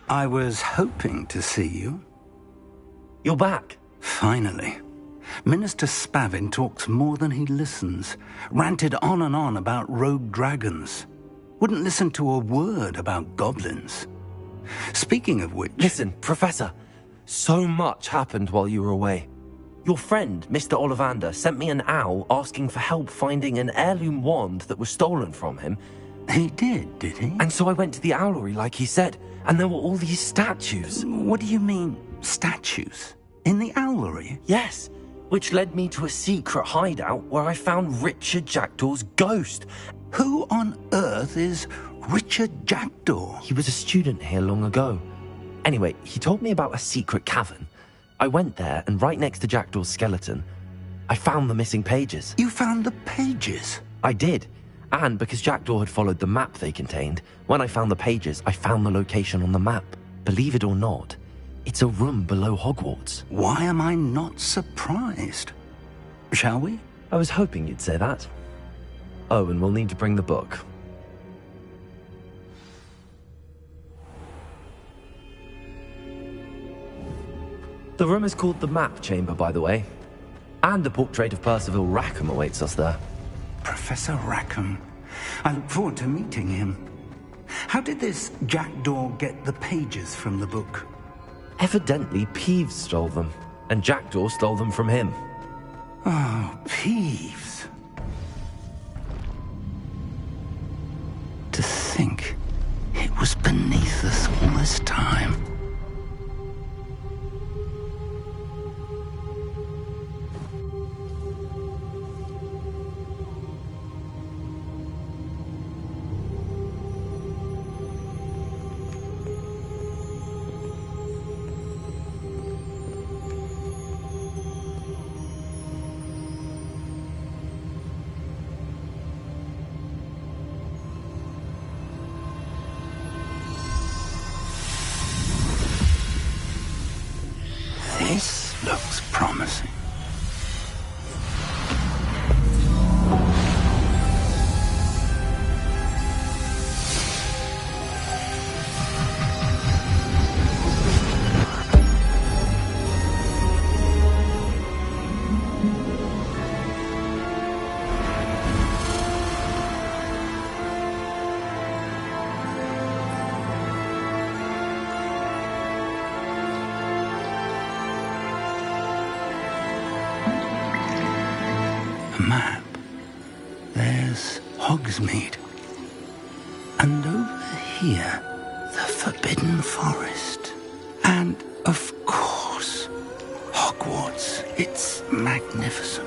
I was hoping to see you. You're back. Finally. Minister Spavin talks more than he listens. Ranted on and on about rogue dragons. Wouldn't listen to a word about goblins. Speaking of which... Listen, Professor. So much happened while you were away. Your friend, Mr. Ollivander, sent me an owl asking for help finding an heirloom wand that was stolen from him. He did he? And so I went to the owlery like he said, and there were all these statues. What do you mean, statues? In the owlery? Yes, which led me to a secret hideout where I found Richard Jackdaw's ghost. Who on earth is Richard Jackdaw? He was a student here long ago. Anyway, he told me about a secret cavern. I went there, and right next to Jackdaw's skeleton, I found the missing pages. You found the pages? I did. And because Jackdaw had followed the map they contained, when I found the pages, I found the location on the map. Believe it or not, it's a room below Hogwarts. Why am I not surprised? Shall we? I was hoping you'd say that. Oh, and we'll need to bring the book. The room is called the Map Chamber, by the way. And a portrait of Percival Rackham awaits us there. Professor Rackham. I look forward to meeting him. How did this Jackdaw get the pages from the book? Evidently, Peeves stole them, and Jackdaw stole them from him. Oh, Peeves. To think it was beneath us all this time. This looks promising. Map. There's Hogsmeade. And over here, the Forbidden Forest. And, of course, Hogwarts. It's magnificent.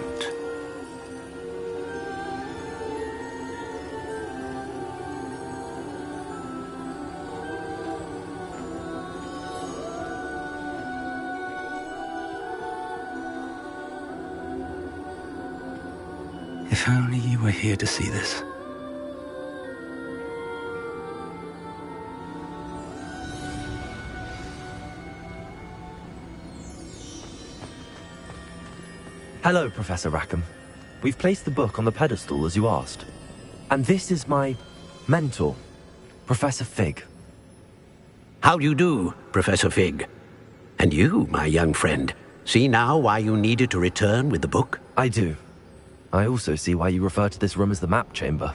If only you were here to see this. Hello, Professor Rackham. We've placed the book on the pedestal as you asked. And this is my mentor, Professor Fig. How do you do, Professor Fig? And you, my young friend, see now why you needed to return with the book? I do. I also see why you refer to this room as the Map Chamber.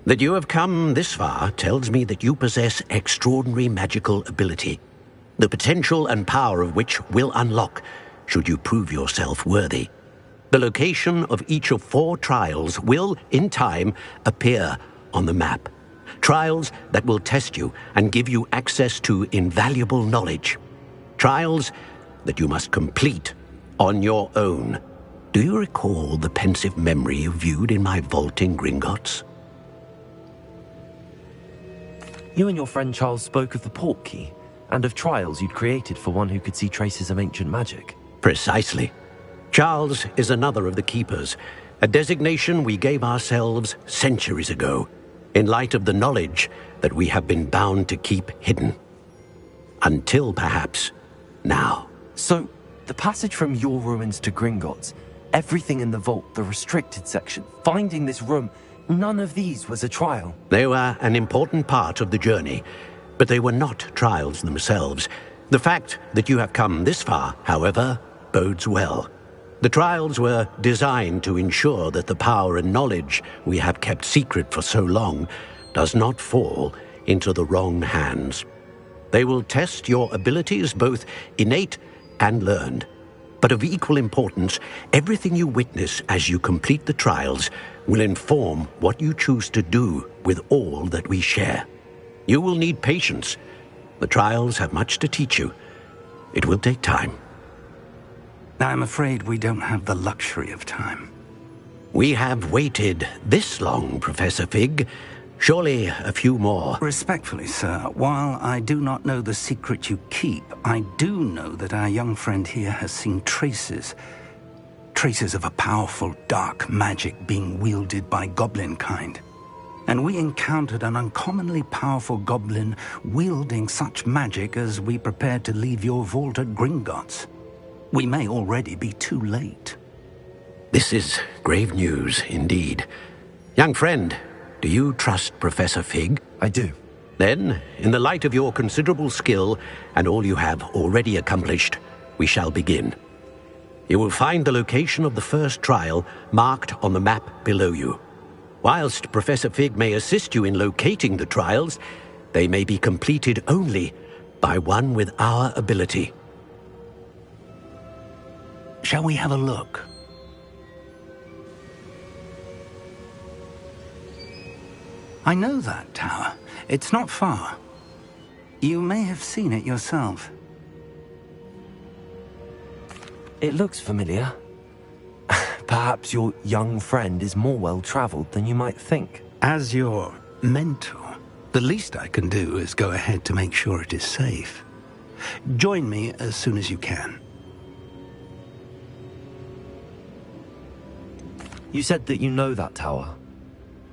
That you have come this far tells me that you possess extraordinary magical ability, the potential and power of which will unlock should you prove yourself worthy. The location of each of 4 trials will, in time, appear on the map. Trials that will test you and give you access to invaluable knowledge. Trials that you must complete on your own. Do you recall the pensive memory you viewed in my vault in Gringotts? You and your friend Charles spoke of the port key, and of trials you'd created for one who could see traces of ancient magic. Precisely. Charles is another of the Keepers, a designation we gave ourselves centuries ago, in light of the knowledge that we have been bound to keep hidden. Until, perhaps, now. So, the passage from your ruins to Gringotts, everything in the vault, the restricted section, finding this room, none of these was a trial. They were an important part of the journey, but they were not trials themselves. The fact that you have come this far, however, bodes well. The trials were designed to ensure that the power and knowledge we have kept secret for so long does not fall into the wrong hands. They will test your abilities, both innate and learned. But of equal importance, everything you witness as you complete the trials will inform what you choose to do with all that we share. You will need patience. The trials have much to teach you. It will take time. I'm afraid we don't have the luxury of time. We have waited this long, Professor Fig. Surely a few more. Respectfully, sir, while I do not know the secret you keep, I do know that our young friend here has seen traces of a powerful dark magic being wielded by goblin kind. And we encountered an uncommonly powerful goblin wielding such magic as we prepared to leave your vault at Gringotts. We may already be too late. This is grave news indeed. Young friend, do you trust Professor Fig? I do. Then, in the light of your considerable skill and all you have already accomplished, we shall begin. You will find the location of the first trial marked on the map below you. Whilst Professor Fig may assist you in locating the trials, they may be completed only by one with our ability. Shall we have a look? I know that tower. It's not far. You may have seen it yourself. It looks familiar. Perhaps your young friend is more well-traveled than you might think. As your mentor, the least I can do is go ahead to make sure it is safe. Join me as soon as you can. You said that you know that tower.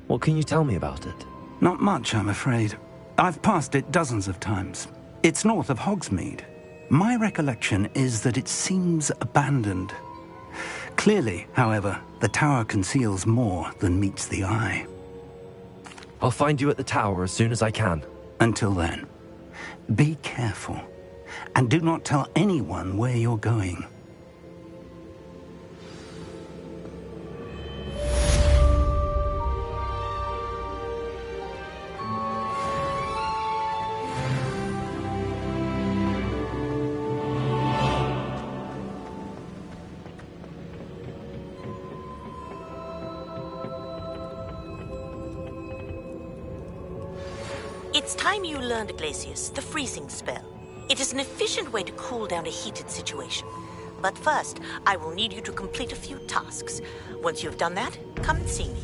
What can you tell me about it? Not much, I'm afraid. I've passed it dozens of times. It's north of Hogsmeade. My recollection is that it seems abandoned. Clearly, however, the tower conceals more than meets the eye. I'll find you at the tower as soon as I can. Until then, be careful, and do not tell anyone where you're going. It's time you learned, Glacius, the freezing spell. It is an efficient way to cool down a heated situation. But first, I will need you to complete a few tasks. Once you've done that, come and see me.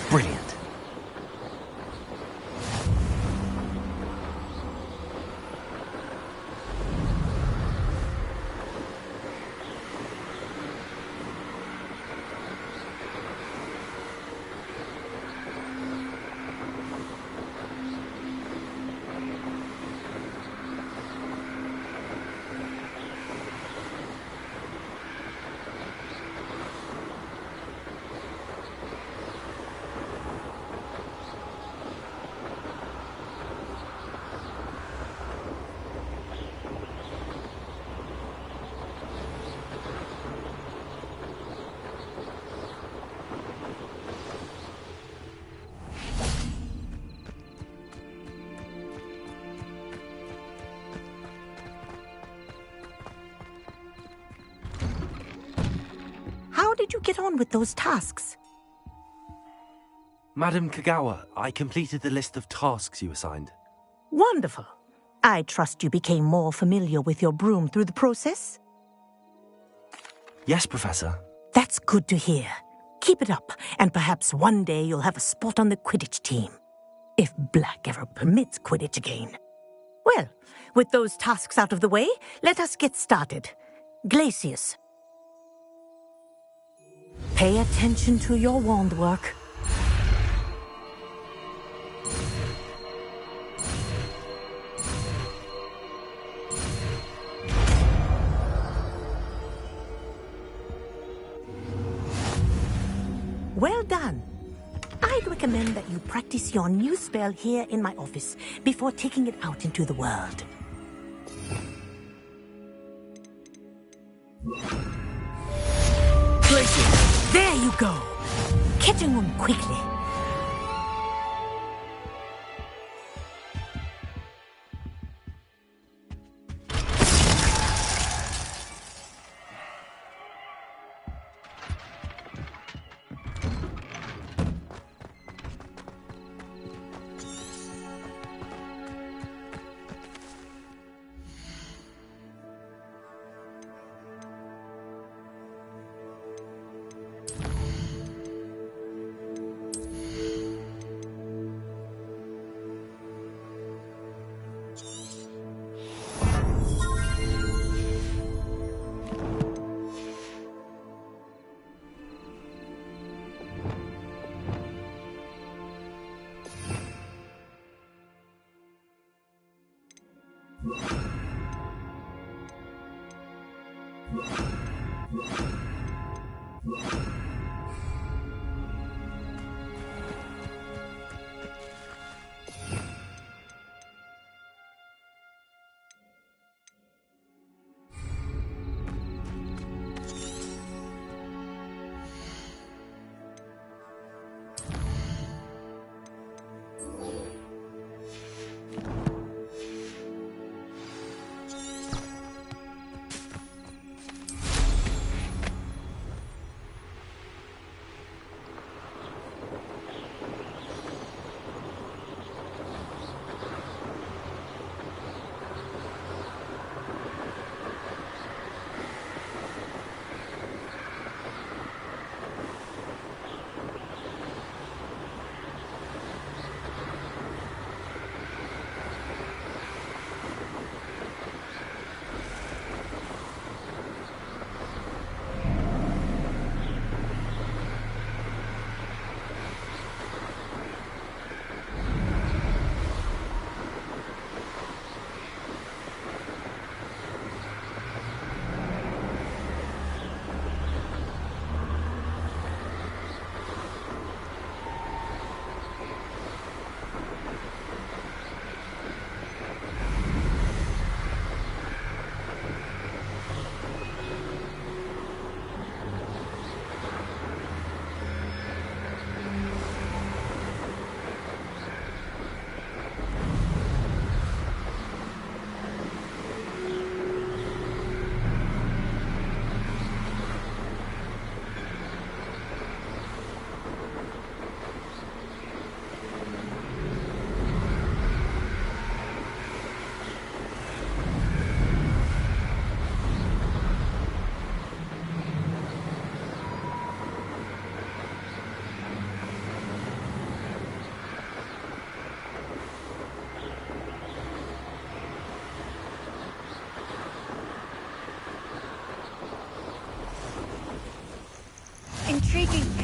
Brilliant. How did you get on with those tasks? Madam Kagawa, I completed the list of tasks you assigned. Wonderful. I trust you became more familiar with your broom through the process? Yes, Professor. That's good to hear. Keep it up, and perhaps one day you'll have a spot on the Quidditch team. If Black ever permits Quidditch again. Well, with those tasks out of the way, let us get started. Glacius. Pay attention to your wand work. Well done. I'd recommend that you practice your new spell here in my office before taking it out into the world. Glacius, there you go. Catching on quickly.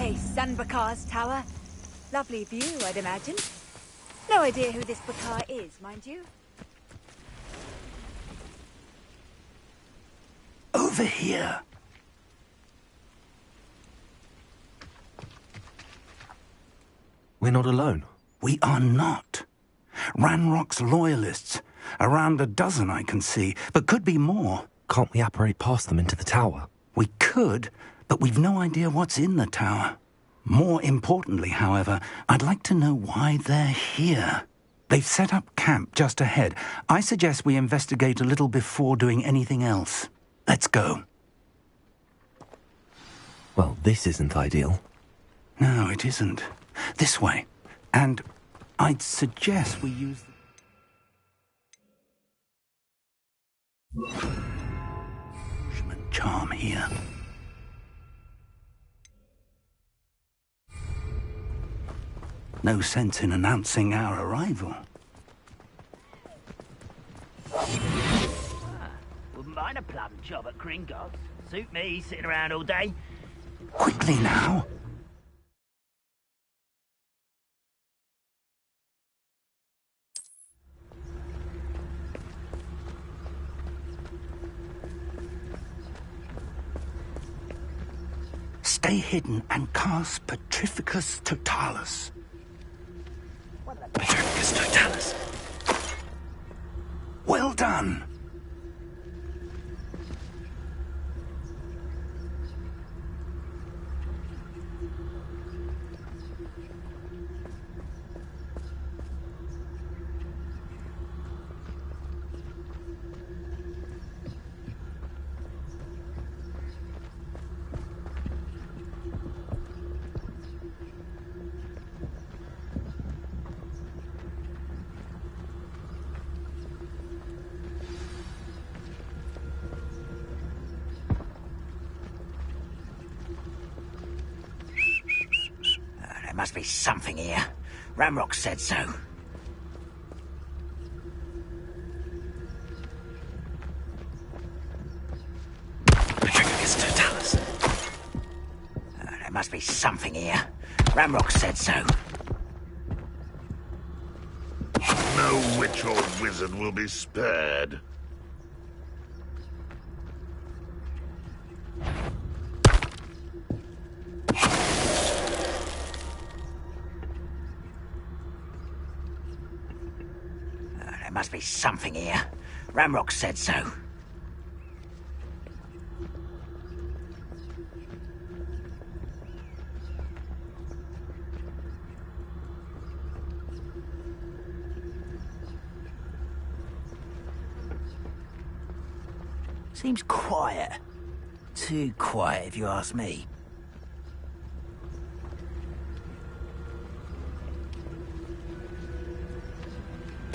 Okay, Sanbakar's tower. Lovely view, I'd imagine. No idea who this Bakar is, mind you. Over here. We're not alone. We are not. Ranrock's loyalists. Around a dozen I can see, but could be more. Can't we apparate past them into the tower? We could, but we've no idea what's in the tower. More importantly, however, I'd like to know why they're here. They've set up camp just ahead. I suggest we investigate a little before doing anything else. Let's go. Well, this isn't ideal. No, it isn't. This way. And I'd suggest we use the charm here. No sense in announcing our arrival. Wouldn't mind a plum job at Gringotts. Suit me, sitting around all day. Quickly now. Stay hidden and cast Petrificus Totalis. Petrificus Totalis. Well done. There must be something here. Ramrock said so. Petrificus Totalis. There must be something here. Ramrock said so. No witch or wizard will be spared. There must be something here. Ramrock said so. Seems quiet. Too quiet, if you ask me.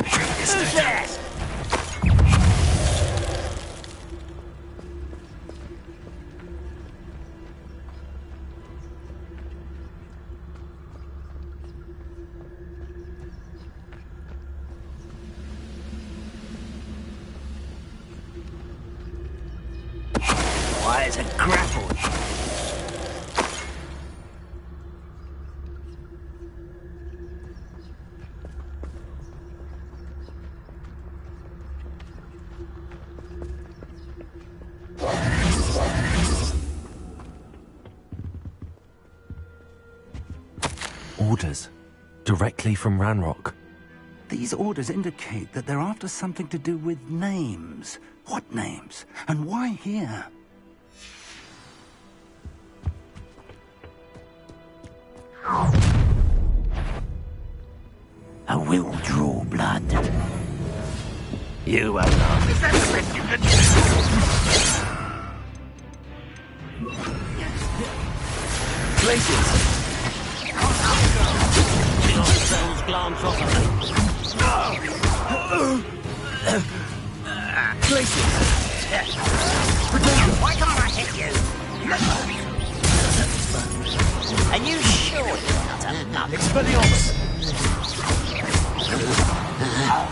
Who's there? Why, it's a grapple. Orders. Directly from Ranrock. These orders indicate that they're after something to do with names. What names? And why here? I will draw blood. You won't laugh. Is that the best you can do? Places! Yourselves glance off of me. Places! Why can't I hit you? Are you sure you're not a nut? Expelliarmus!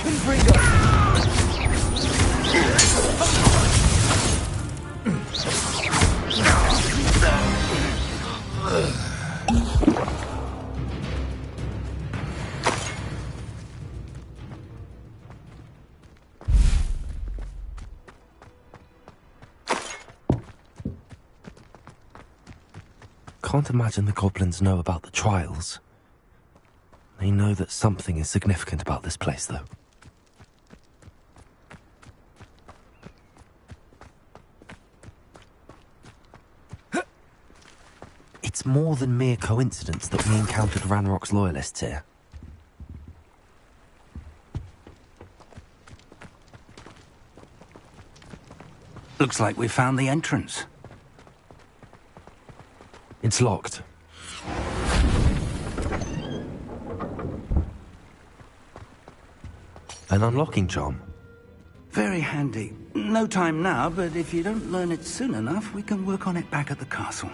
Confringo! Can't imagine the goblins know about the trials. They know that something is significant about this place, though. It's more than mere coincidence that we encountered Ranrock's loyalists here. Looks like we found the entrance. It's locked. An unlocking charm. Very handy. No time now, but if you don't learn it soon enough, we can work on it back at the castle.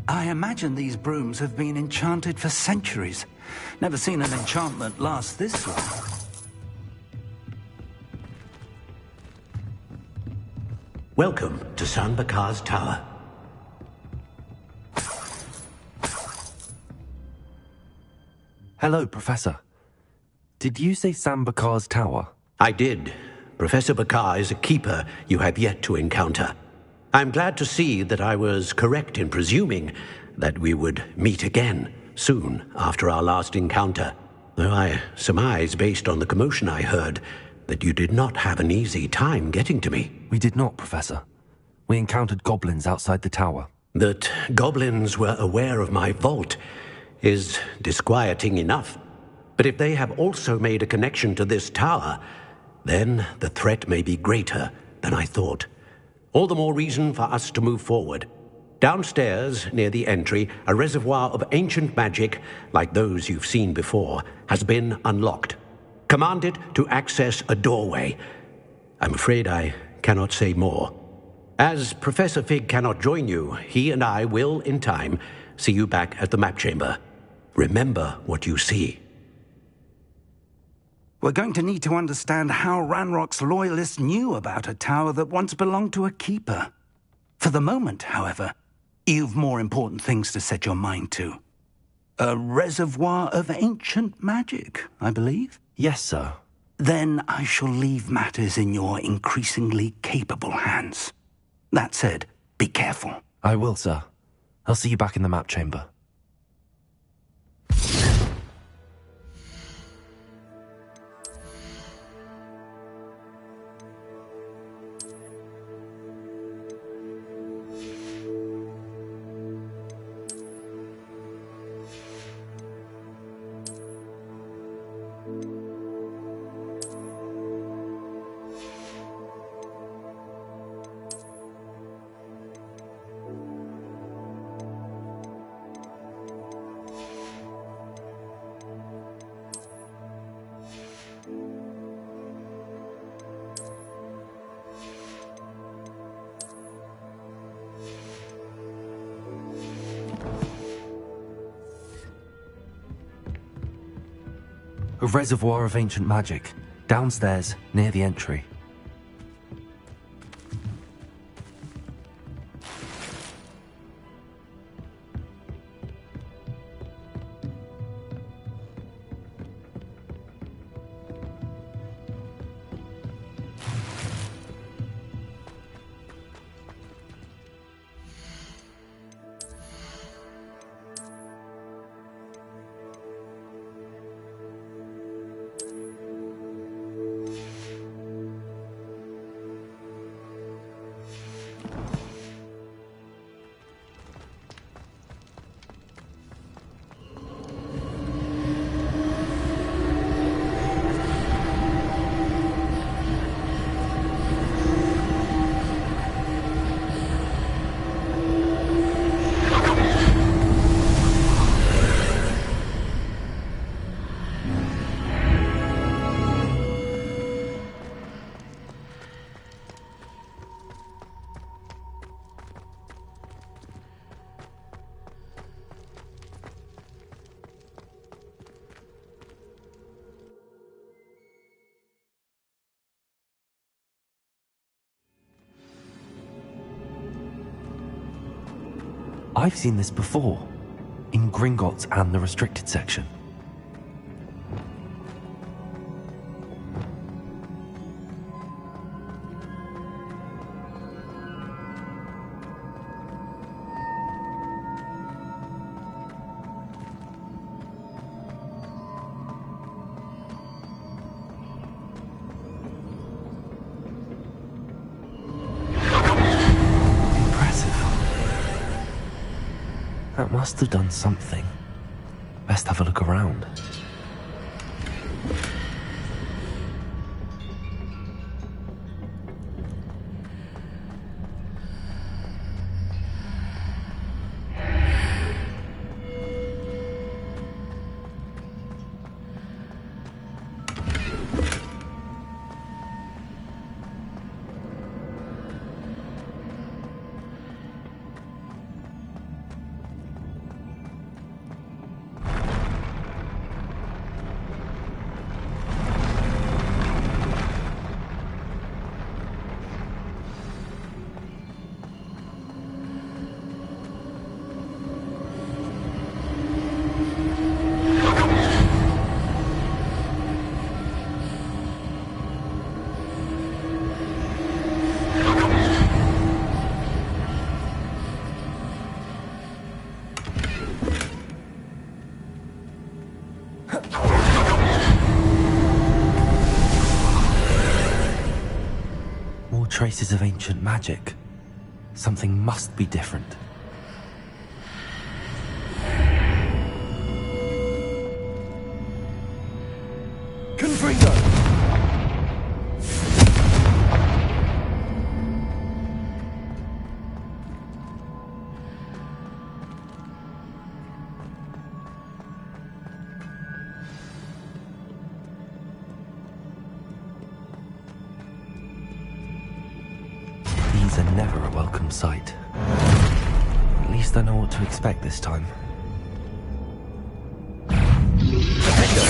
I imagine these brooms have been enchanted for centuries. Never seen an enchantment last this long. Welcome to San Bakar's Tower. Hello, Professor. Did you say Sam Bakar's tower? I did. Professor Bakar is a keeper you have yet to encounter. I'm glad to see that I was correct in presuming that we would meet again soon after our last encounter, though I surmise, based on the commotion I heard, that you did not have an easy time getting to me. We did not, Professor. We encountered goblins outside the tower. That goblins were aware of my vault is disquieting enough. But if they have also made a connection to this tower, then the threat may be greater than I thought. All the more reason for us to move forward. Downstairs, near the entry, a reservoir of ancient magic, like those you've seen before, has been unlocked. Commanded to access a doorway. I'm afraid I cannot say more. As Professor Fig cannot join you, he and I will, in time, see you back at the map chamber. Remember what you see. We're going to need to understand how Ranrock's loyalists knew about a tower that once belonged to a keeper. For the moment, however, you've more important things to set your mind to. A reservoir of ancient magic, I believe? Yes, sir. Then I shall leave matters in your increasingly capable hands. That said, be careful. I will, sir. I'll see you back in the map chamber. A reservoir of ancient magic, downstairs, near the entry. I've seen this before, in Gringotts and the restricted section. That must have done something. Best have a look around. More traces of ancient magic. Something must be different. Confringo! These are never a welcome sight. At least I know what to expect this time. Potato!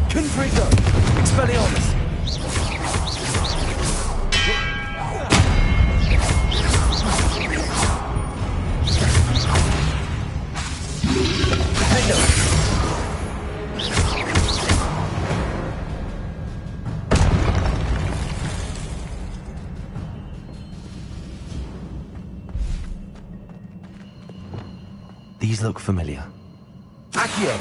Confringo! Expelliarmus! These look familiar. Accio!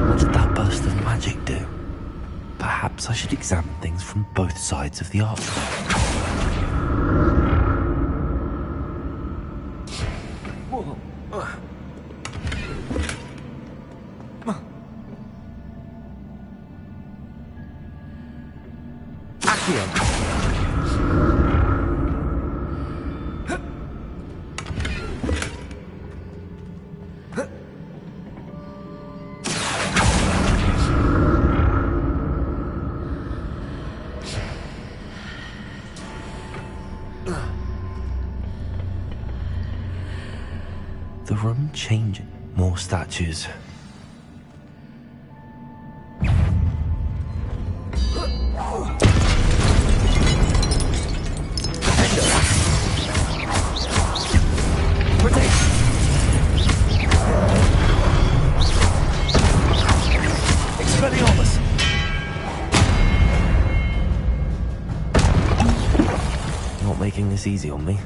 What did that burst of magic do? Perhaps I should examine things from both sides of the archway. The room changing. More statues. this easy on me.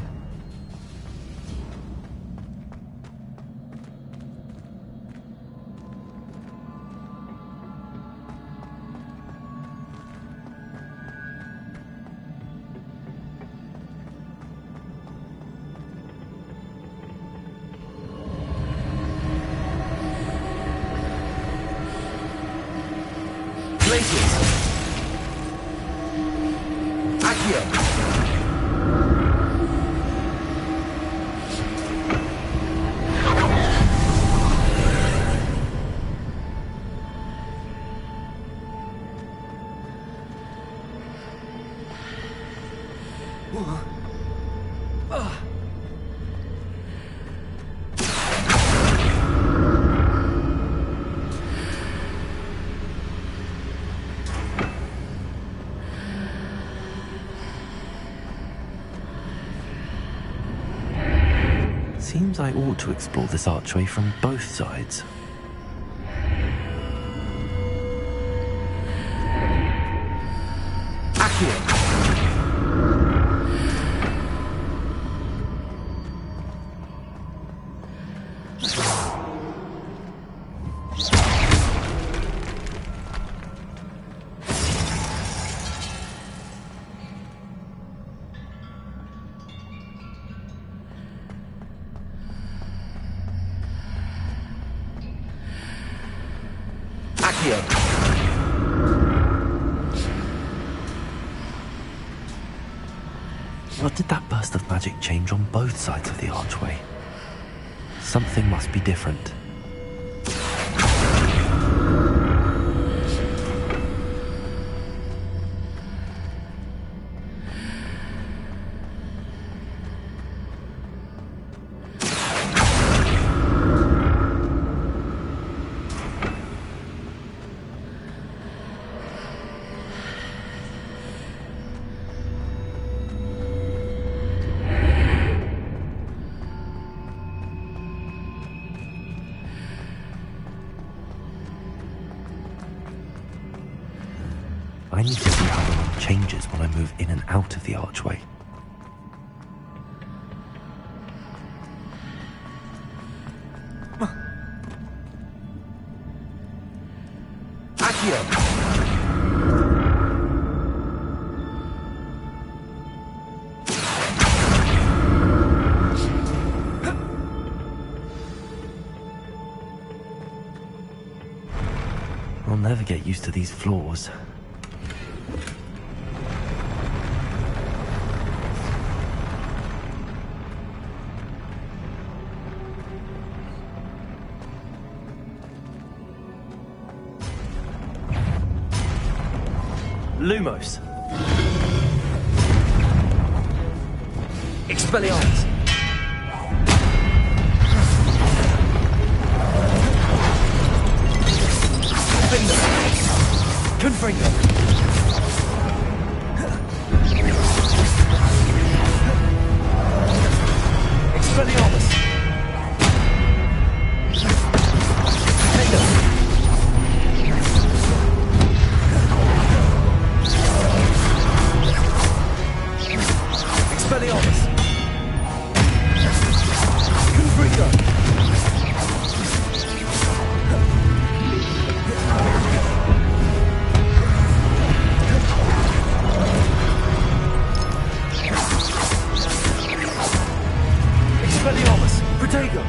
Seems I ought to explore this archway from both sides. Accio! What did that burst of magic change on both sides of the archway? Something must be different. I need to see how the room changes when I move in and out of the archway. Accio! I'll never get used to these floors. Lumos. Expelliarmus. Finger. Confringo. Expelliarmus. Finger. Expelliarmus! Confringo! Expelliarmus! Protego!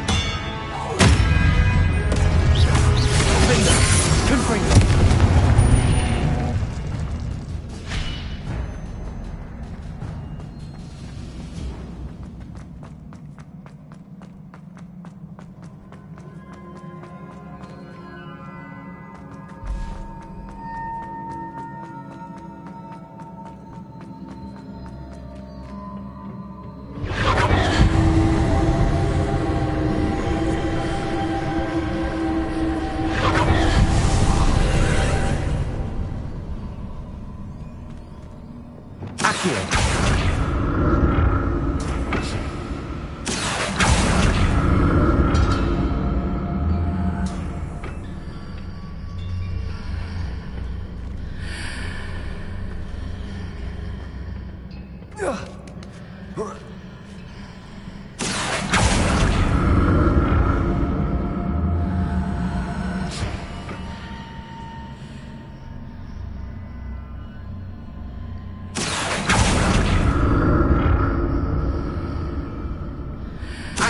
Finger! Confringo!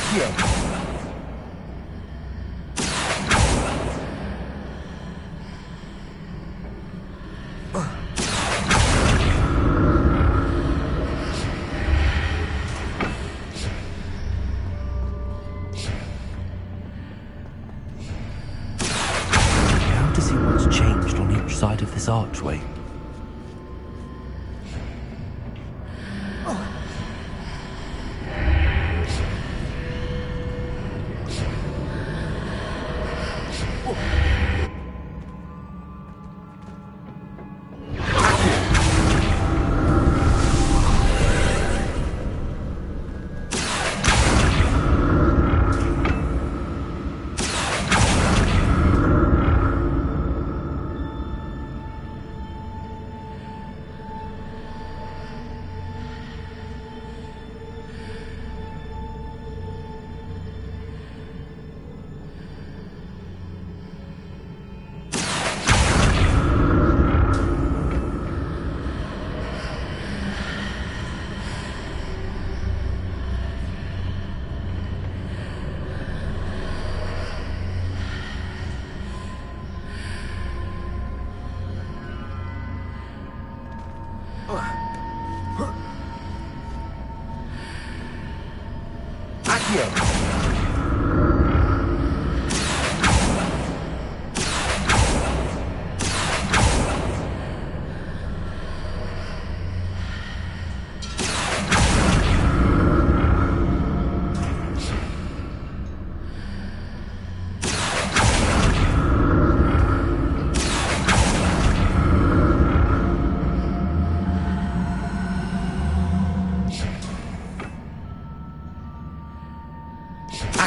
Accio! Now to see what's changed on each side of this archway.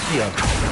Accio!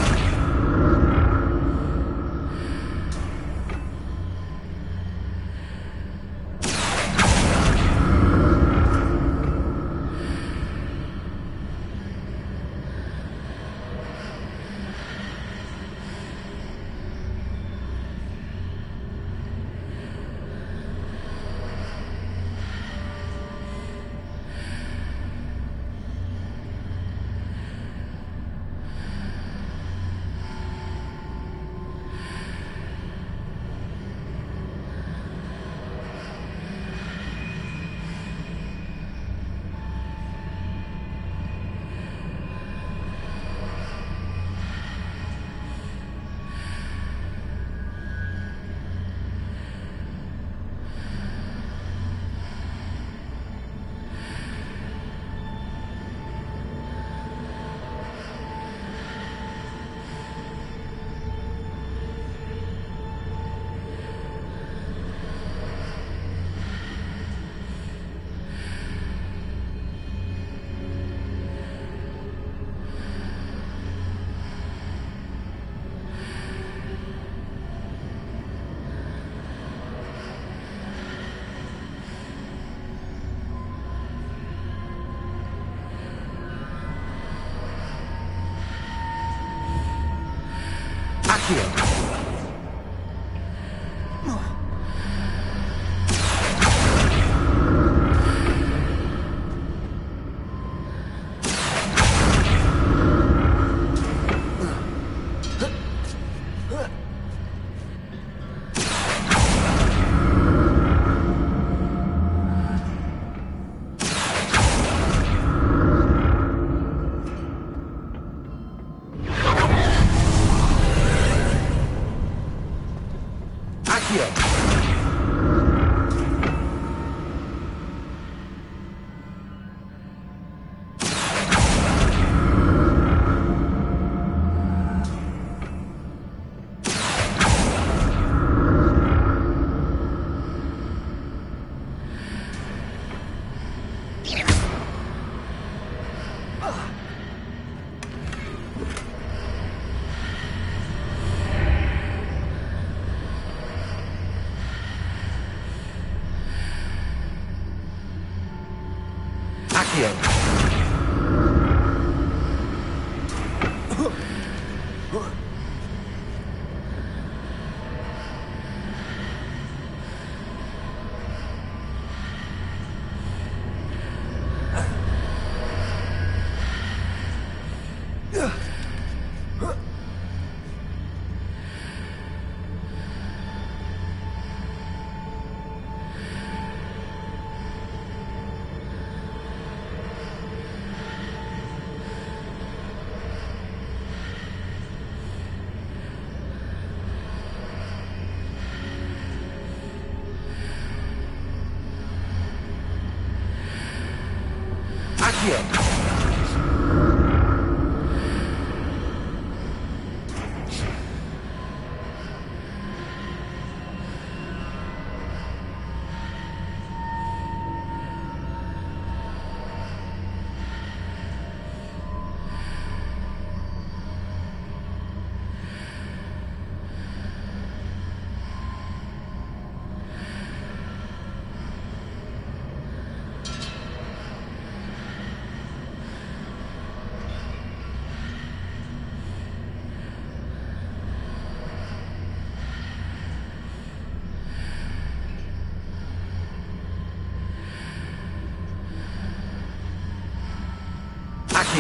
Accio! Ugh.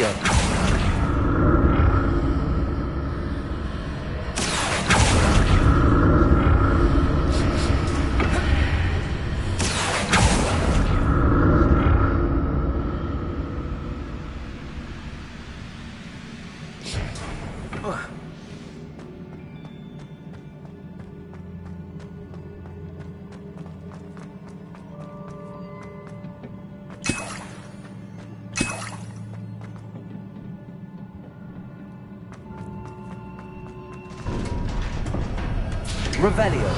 Revelio. Revelio.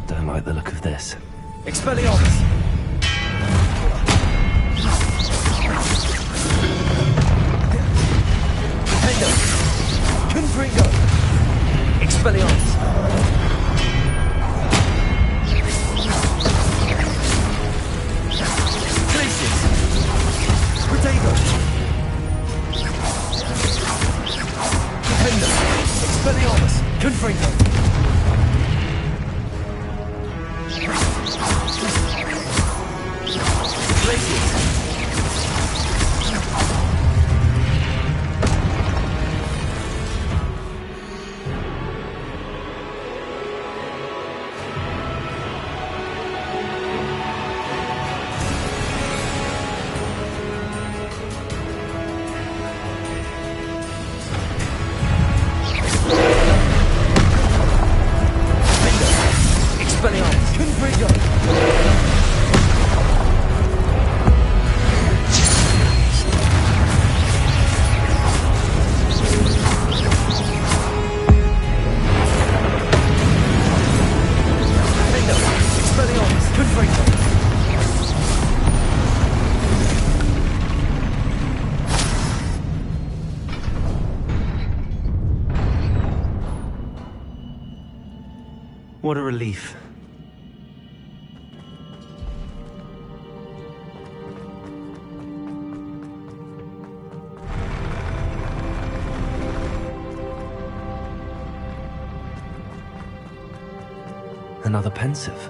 Don't like the look of this. Expelliarmus! Confringo! Expelliarmus! Glacius! Protego! Defender! Expelliarmus! Confringo! Glacius! What a relief. Another pensive.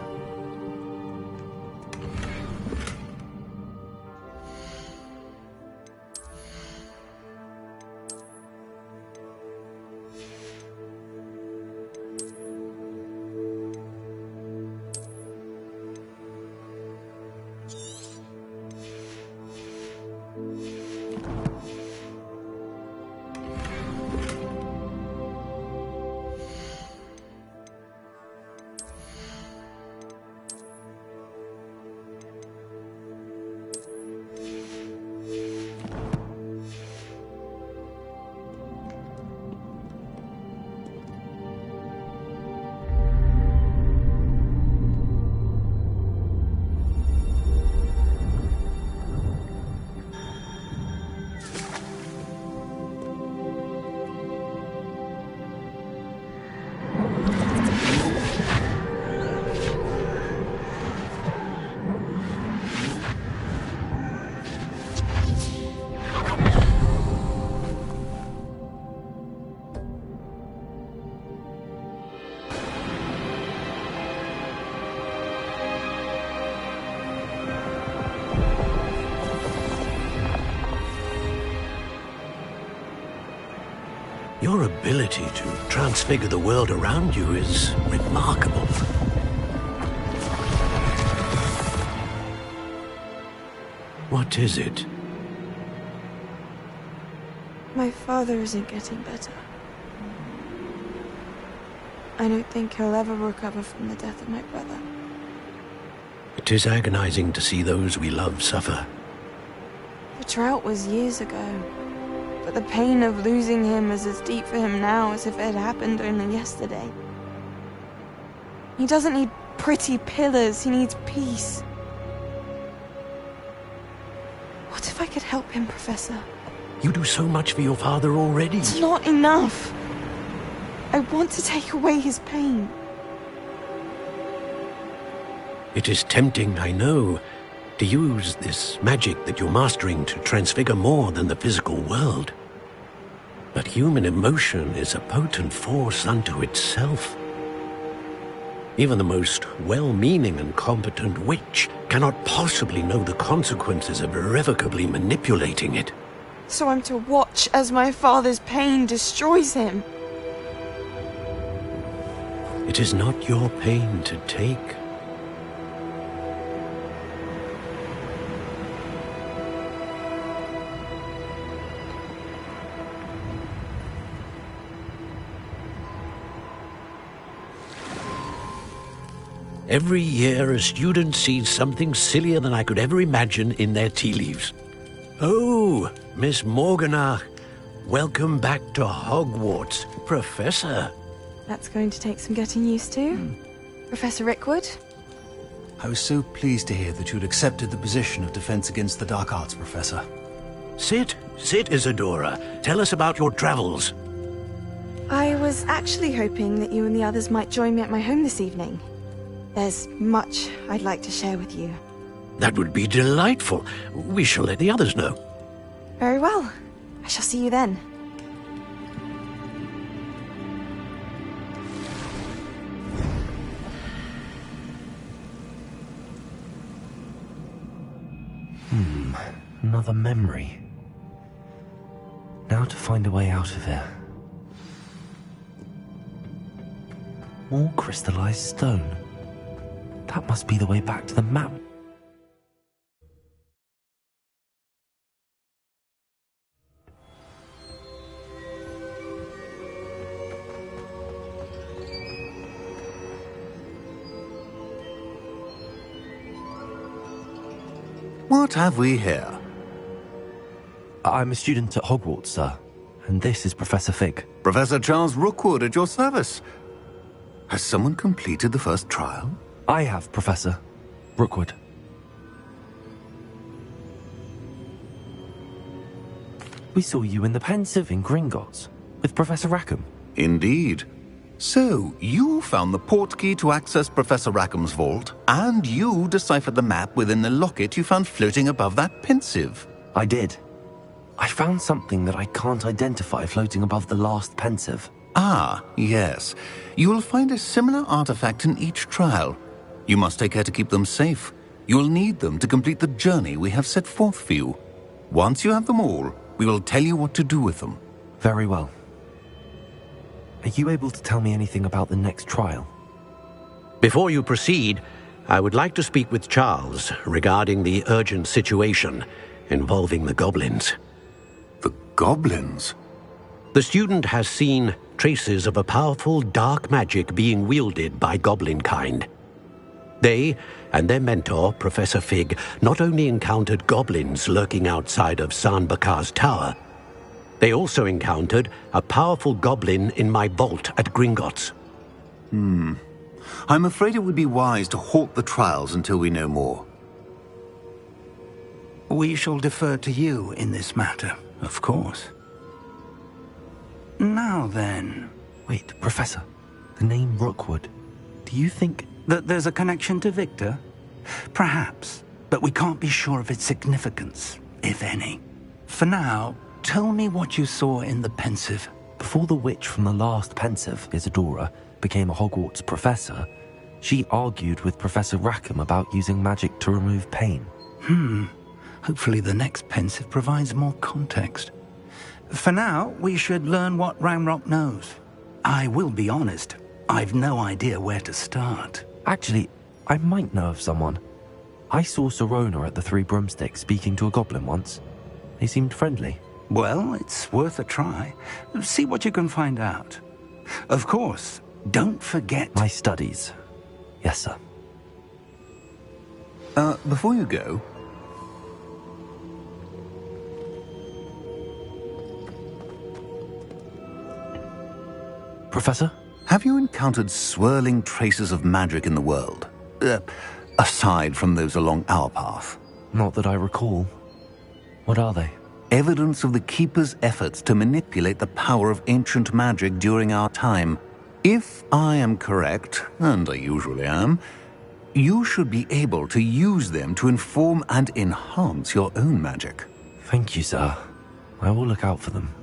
Your ability to transfigure the world around you is remarkable. What is it? My father isn't getting better. I don't think he'll ever recover from the death of my brother. It is agonizing to see those we love suffer. The drought was years ago, but the pain of losing him is as deep for him now as if it had happened only yesterday. He doesn't need pretty pillars, he needs peace. What if I could help him, Professor? You do so much for your father already. It's not enough. I want to take away his pain. It is tempting, I know, to use this magic that you're mastering to transfigure more than the physical world. But human emotion is a potent force unto itself. Even the most well-meaning and competent witch cannot possibly know the consequences of irrevocably manipulating it. So I'm to watch as my father's pain destroys him. It is not your pain to take. Every year, a student sees something sillier than I could ever imagine in their tea leaves. Oh, Miss Morganach, welcome back to Hogwarts, Professor. That's going to take some getting used to. Professor Rickwood? I was so pleased to hear that you'd accepted the position of Defense Against the Dark Arts, Professor. Sit, Isadora. Tell us about your travels. I was actually hoping that you and the others might join me at my home this evening. There's much I'd like to share with you. That would be delightful. We shall let the others know. Very well. I shall see you then. Another memory. Now to find a way out of here. More crystallized stone. That must be the way back to the map. What have we here? I'm a student at Hogwarts, sir, and this is Professor Fig. Professor Charles Rookwood at your service. Has someone completed the first trial? I have, Professor Rookwood. We saw you in the Pensive in Gringotts with Professor Rackham. Indeed. So, you found the portkey to access Professor Rackham's vault, and you deciphered the map within the locket you found floating above that Pensive. I did. I found something that I can't identify floating above the last Pensive. Ah, yes. You will find a similar artifact in each trial. You must take care to keep them safe. You will need them to complete the journey we have set forth for you. Once you have them all, we will tell you what to do with them. Very well. Are you able to tell me anything about the next trial? Before you proceed, I would like to speak with Charles regarding the urgent situation involving the goblins. The goblins? The student has seen traces of a powerful dark magic being wielded by goblin kind. They and their mentor, Professor Fig, not only encountered goblins lurking outside of San Bakar's tower, they also encountered a powerful goblin in my vault at Gringotts. I'm afraid it would be wise to halt the trials until we know more. We shall defer to you in this matter, of course. Now then... Wait, Professor. The name Rookwood. Do you think... that there's a connection to Victor? Perhaps, but we can't be sure of its significance, if any. For now, tell me what you saw in the Pensive. Before the witch from the last Pensive, Isadora, became a Hogwarts professor, she argued with Professor Rackham about using magic to remove pain. Hopefully the next Pensive provides more context. For now, we should learn what Ranrock knows. I will be honest, I've no idea where to start. Actually, I might know of someone. I saw Serona at the Three Broomsticks speaking to a goblin once. They seemed friendly. Well, it's worth a try. See what you can find out. Of course, don't forget... My studies. Yes, sir. Before you go... Professor? Have you encountered swirling traces of magic in the world? Aside from those along our path? Not that I recall. What are they? Evidence of the Keeper's efforts to manipulate the power of ancient magic during our time. If I am correct, and I usually am, You should be able to use them to inform and enhance your own magic. Thank you, sir. I will look out for them.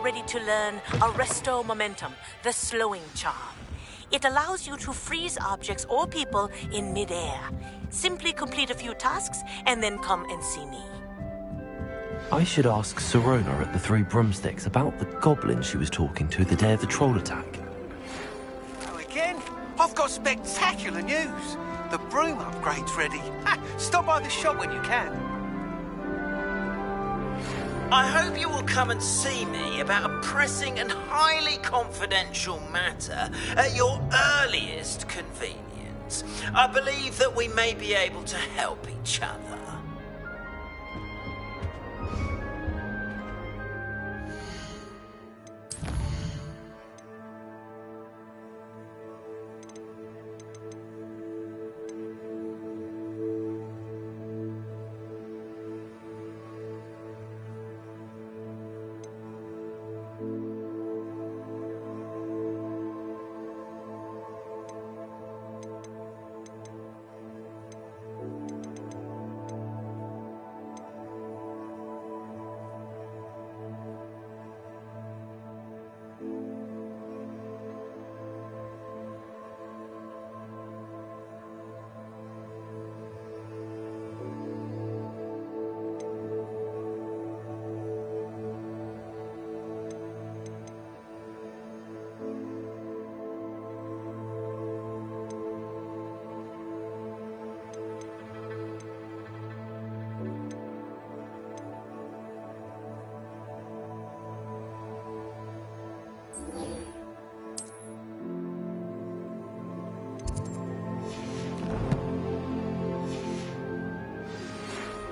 Ready to learn Arresto Momentum, the slowing charm. It allows you to freeze objects or people in midair. Simply complete a few tasks and then come and see me. I should ask Sirona at the Three Broomsticks about the goblin she was talking to the day of the troll attack. Oh, again? I've got spectacular news. The broom upgrade's ready. Stop by the shop when you can. I hope you will come and see me about a pressing and highly confidential matter at your earliest convenience. I believe that we may be able to help each other.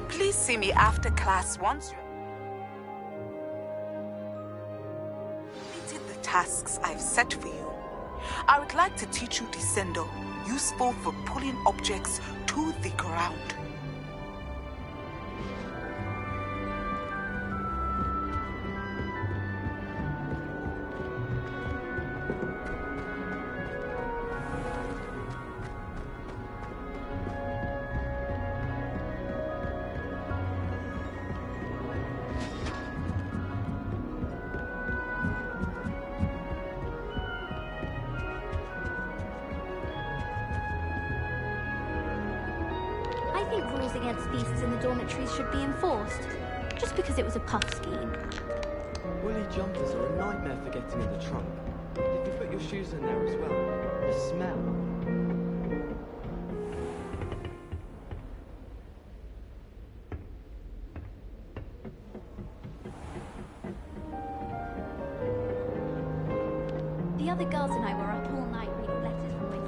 Please see me after class once you've completed the tasks I've set for you. I would like to teach you Descendo, useful for pulling objects to the ground. I think rules against beasts in the dormitories should be enforced, just because it was a puff scheme. Woolly jumpers are a nightmare for getting in the trunk. If you put your shoes in there as well, the smell. The other girls and I were up all night reading letters from my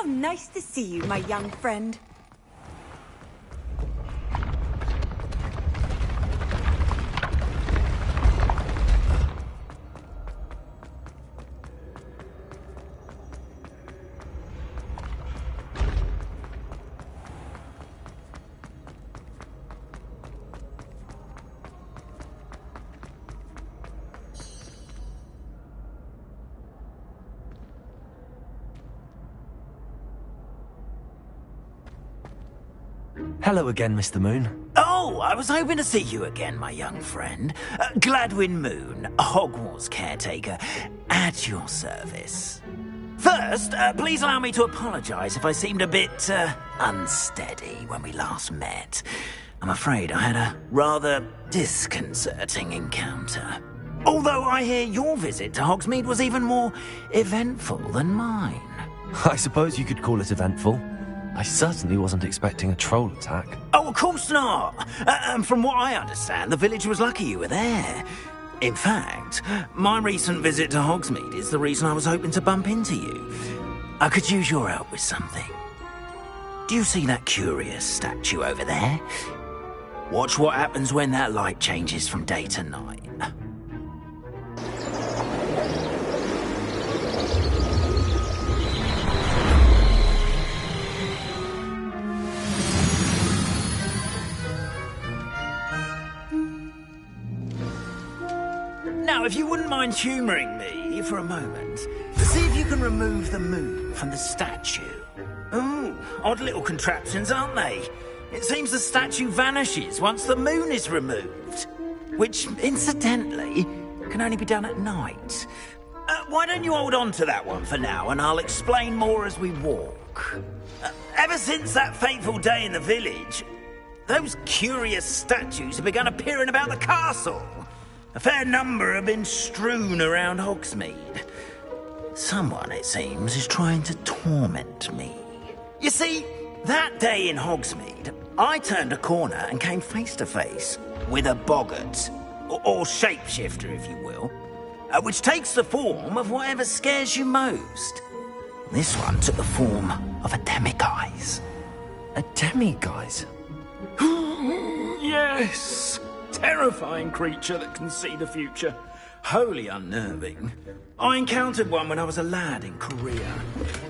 How nice to see you, my young friend. Hello again, Mr. Moon. Oh, I was hoping to see you again, my young friend. Gladwin Moon, Hogwarts caretaker, at your service. First, please allow me to apologise if I seemed a bit, unsteady when we last met. I'm afraid I had a rather disconcerting encounter. Although I hear your visit to Hogsmeade was even more eventful than mine. I suppose you could call it eventful. I certainly wasn't expecting a troll attack. Oh, of course not. And from what I understand, the village was lucky you were there. In fact, my recent visit to Hogsmeade is the reason I was hoping to bump into you. I could use your help with something. Do you see that curious statue over there? Watch what happens when that light changes from day to night. Now, if you wouldn't mind humouring me for a moment, see if you can remove the moon from the statue. Ooh, odd little contraptions, aren't they? It seems the statue vanishes once the moon is removed. Which, incidentally, can only be done at night. Why don't you hold on to that one for now, and I'll explain more as we walk. Ever since that fateful day in the village, those curious statues have begun appearing about the castle. A fair number have been strewn around Hogsmeade. Someone, it seems, is trying to torment me. You see, that day in Hogsmeade, I turned a corner and came face to face with a boggart, or shapeshifter, if you will, which takes the form of whatever scares you most. This one took the form of a demiguise. A demiguise? Yes! Terrifying creature that can see the future. Wholly unnerving. I encountered one when I was a lad in Korea.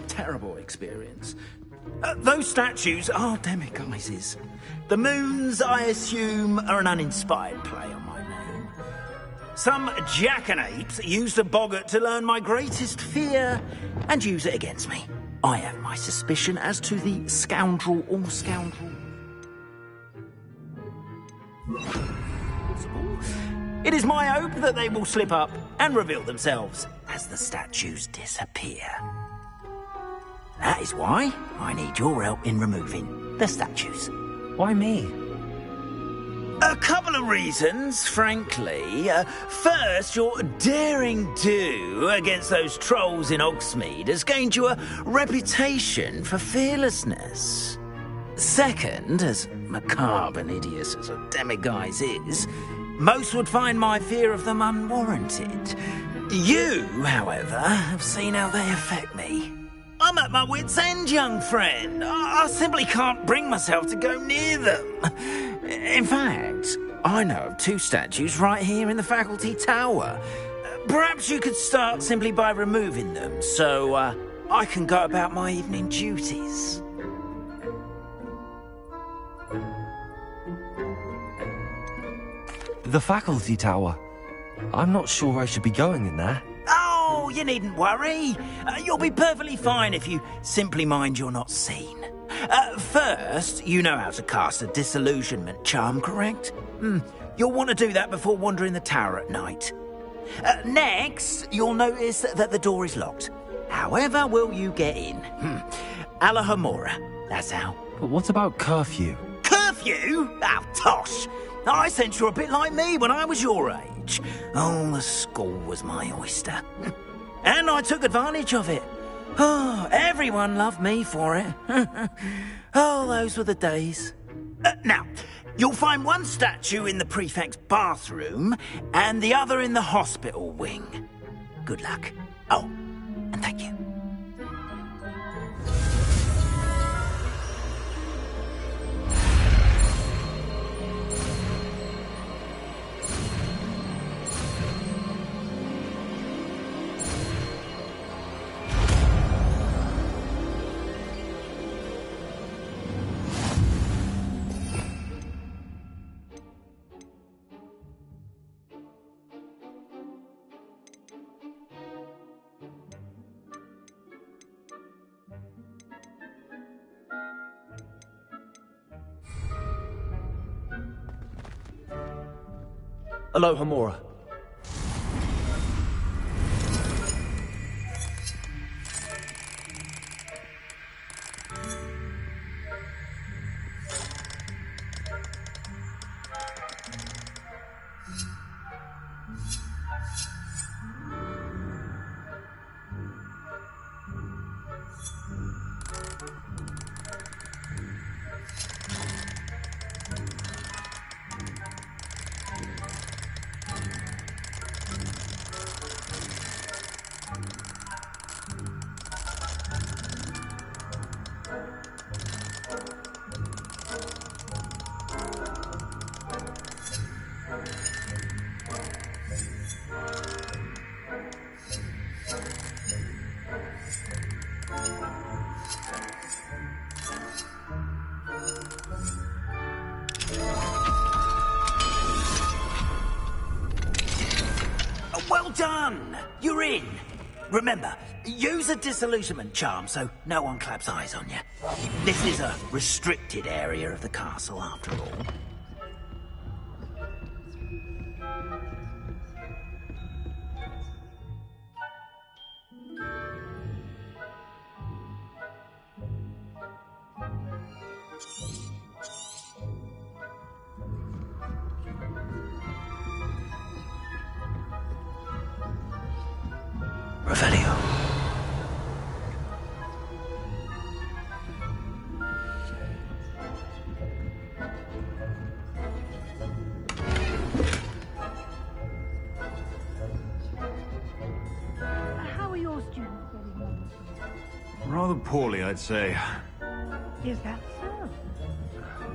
Terrible experience. Those statues are demiguises. The moons, I assume, are an uninspired play on my name. Some jackanapes used a boggart to learn my greatest fear and use it against me. I have my suspicion as to the scoundrel or scoundrel. It is my hope that they will slip up and reveal themselves as the statues disappear. That is why I need your help in removing the statues. Why me? A couple of reasons, frankly. First, your daring do against those trolls in Hogsmeade has gained you a reputation for fearlessness. Second, as macabre and hideous as a demiguise is, most would find my fear of them unwarranted. You, however, have seen how they affect me. I'm at my wit's end, young friend. I simply can't bring myself to go near them. In fact, I know of two statues right here in the faculty tower. Perhaps you could start simply by removing them, so I can go about my evening duties. The faculty tower. I'm not sure I should be going in there. Oh, you needn't worry. You'll be perfectly fine if you simply mind you're not seen. First, you know how to cast a disillusionment charm, correct? You'll want to do that before wandering the tower at night. Next, you'll notice that the door is locked. However will you get in? Alahomora, that's how. But what about curfew? Curfew? Oh, tosh. I sense you're a bit like me when I was your age. Oh, the school was my oyster. And I took advantage of it. Oh, everyone loved me for it. Oh, those were the days. Now, you'll find one statue in the prefect's bathroom and the other in the hospital wing. Good luck. Oh, and thank you. Aloha Mora. Well done! You're in. Remember, use a disillusionment charm so no one claps eyes on you. This is a restricted area of the castle, after all. Revelio. How are your students getting on? Rather poorly, I'd say. Is that so?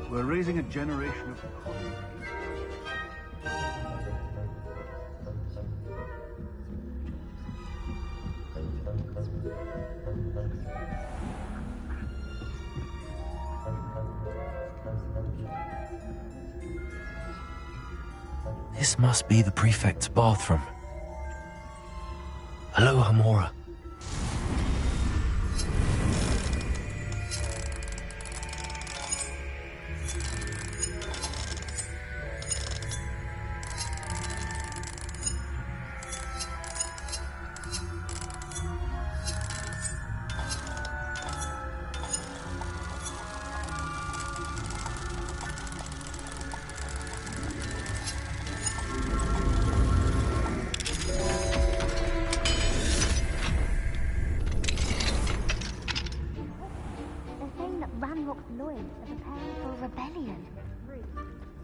We're raising a generation of... This must be the prefect's bathroom. Aloha Mora.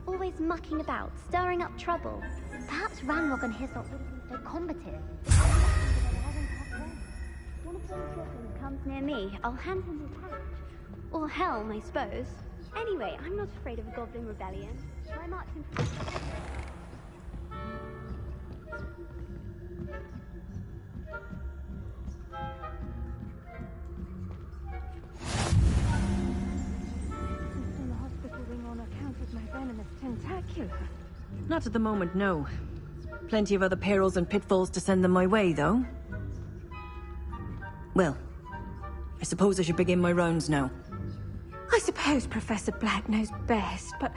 Always mucking about, stirring up trouble. Perhaps Ranrock and his lot wouldn't be so combative. One of those goblins comes near me, I'll hand him his hat. Or helm, I suppose. Anyway, I'm not afraid of a goblin rebellion. My marching... Not at the moment, no. Plenty of other perils and pitfalls to send them my way, though. Well, I suppose I should begin my rounds now. I suppose Professor Black knows best, but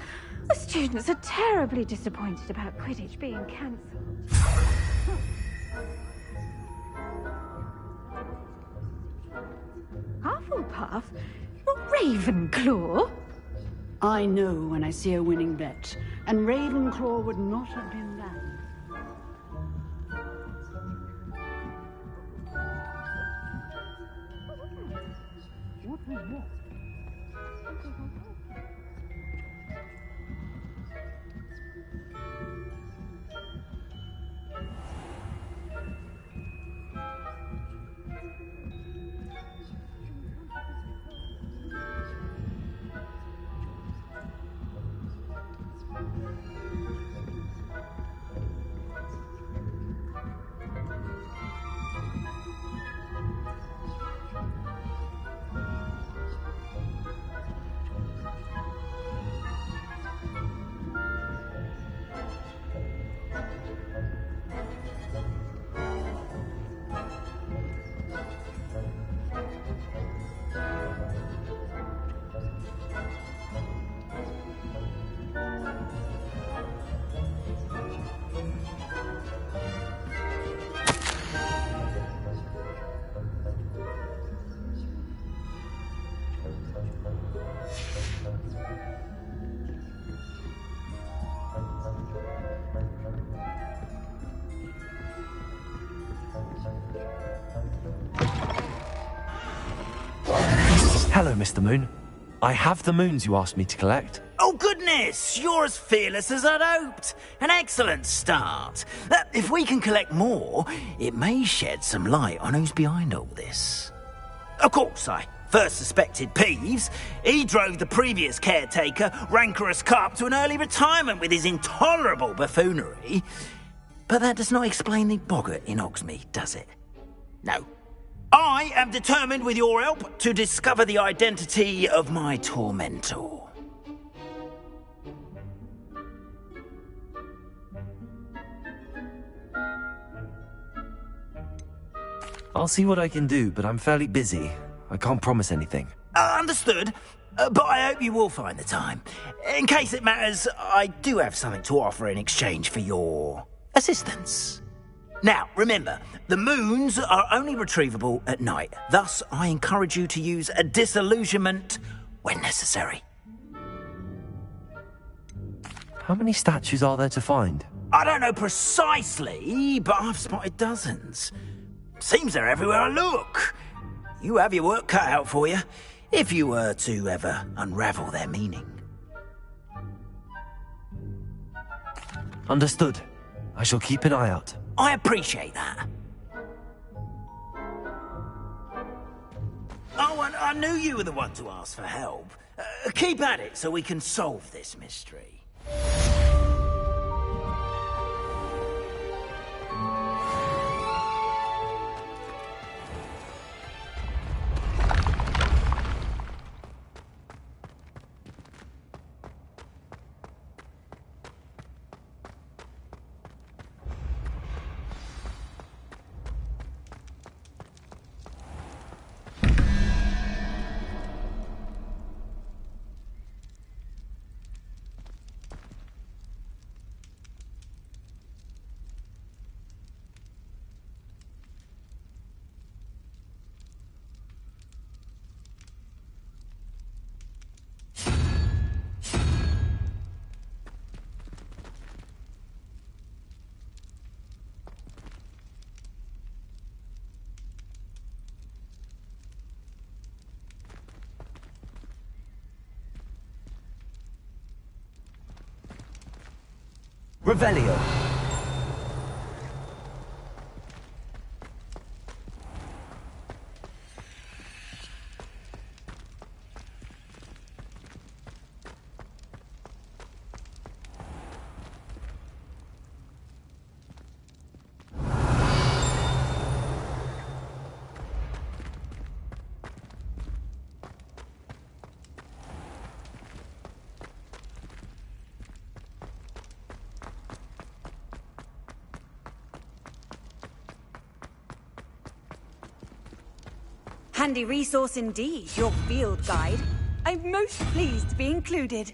the students are terribly disappointed about Quidditch being cancelled. Hufflepuff? Not Ravenclaw? I know when I see a winning bet, and Ravenclaw would not have been that. What was that? Hello, Mr. Moon. I have the moons you asked me to collect. Oh, goodness! You're as fearless as I'd hoped. An excellent start. If we can collect more, it may shed some light on who's behind all this. Of course, I first suspected Peeves. He drove the previous caretaker, Rancorous Carp, to an early retirement with his intolerable buffoonery. But that does not explain the boggart in Hogsmeade, does it? No. I am determined, with your help, to discover the identity of my tormentor. I'll see what I can do, but I'm fairly busy. I can't promise anything. Understood. But I hope you will find the time. In case it matters, I do have something to offer in exchange for your assistance. Now, remember, the moons are only retrievable at night. Thus, I encourage you to use a disillusionment when necessary. How many statues are there to find? I don't know precisely, but I've spotted dozens. Seems they're everywhere I look. You have your work cut out for you, if you were to ever unravel their meaning. Understood. I shall keep an eye out. I appreciate that. Oh, and I knew you were the one to ask for help. Keep at it so we can solve this mystery. Revelio. Handy resource indeed, your field guide. I'm most pleased to be included.